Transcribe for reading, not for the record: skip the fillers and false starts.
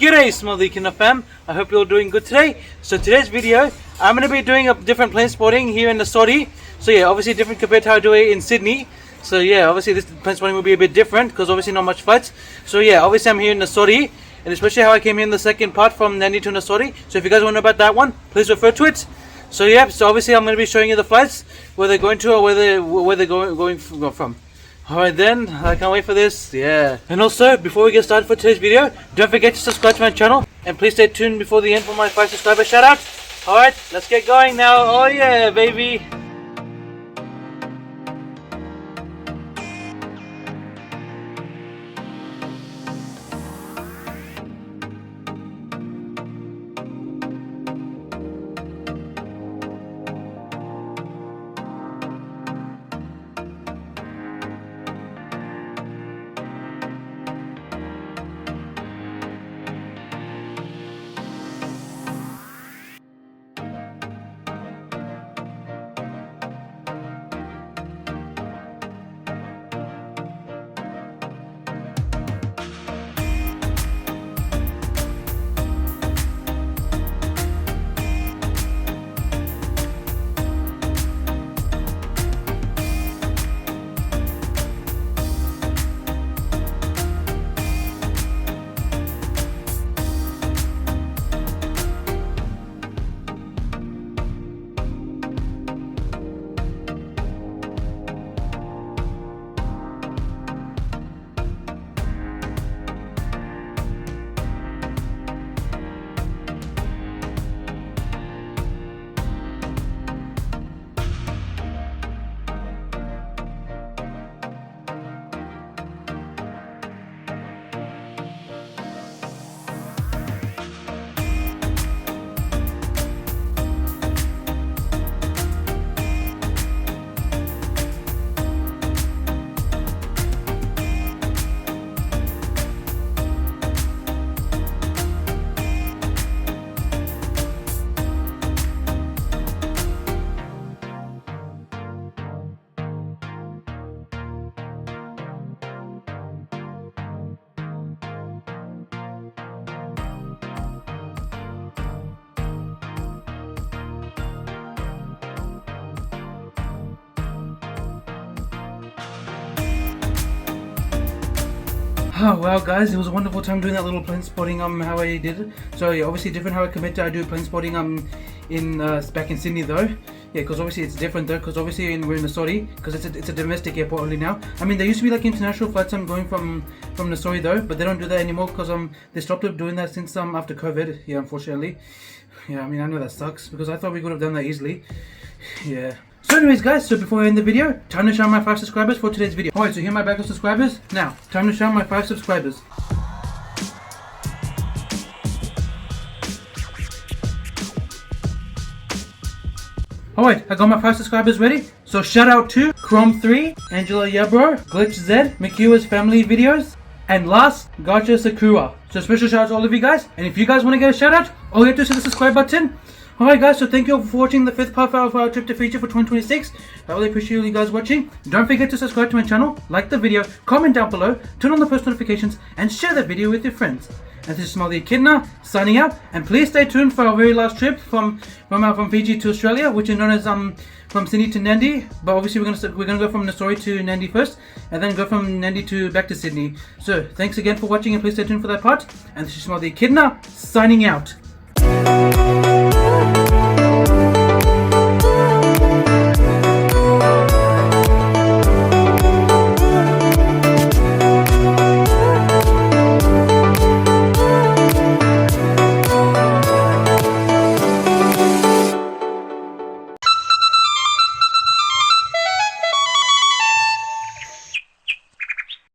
G'day Small Echidna fam, I hope you're all doing good today. So today's video, I'm going to be doing a different plane spotting here in Nausori. So yeah, obviously different compared to how I do it in Sydney. So yeah, obviously this plane spotting will be a bit different because obviously not much flights. So yeah, obviously I'm here in Nausori, and especially how I came here in the second part from Nandi to Nausori. So if you guys want to know about that one, please refer to it. So yeah, so obviously I'm going to be showing you the flights, where they're going to or where they're going from. Alright then, I can't wait for this, yeah. And also, before we get started for today's video, don't forget to subscribe to my channel, and please stay tuned before the end for my 5 subscriber shout out. Alright, let's get going now, oh yeah baby. Oh well guys, it was a wonderful time doing that little plane spotting how I did it. So yeah, obviously different how I commit to I do plane spotting in back in Sydney though. Yeah, because obviously it's different though, because obviously we're in Nausori, because it's a domestic airport only now. I mean there used to be like international flights going from Nausori though, but they don't do that anymore because they stopped doing that since after COVID. Yeah, unfortunately. Yeah, I mean I know that sucks because I thought we could have done that easily. Yeah. So anyways guys, so before I end the video, time to shout out my 5 subscribers for today's video. Alright, so here are my bag of subscribers. Now, time to shout out my 5 subscribers. Alright, I got my 5 subscribers ready. So shout out to Chrome3, Angela Yabro, Glitch Z, Mikiwa's Family Videos, and last, Gacha Sakura. So special shout out to all of you guys. And if you guys want to get a shout out, all you have to do is hit the subscribe button. Alright guys, so thank you all for watching the 5th part of our trip to Fiji for 2026. I really appreciate you guys watching. Don't forget to subscribe to my channel, like the video, comment down below, turn on the post notifications, and share the video with your friends. And this is Small Echidna signing out, and please stay tuned for our very last trip from Fiji to Australia, which is known as from Sydney to Nandi. But obviously we're gonna go from Nausori to Nandi first, and then go from Nandi to back to Sydney. So thanks again for watching, and please stay tuned for that part. And this is Small Echidna signing out.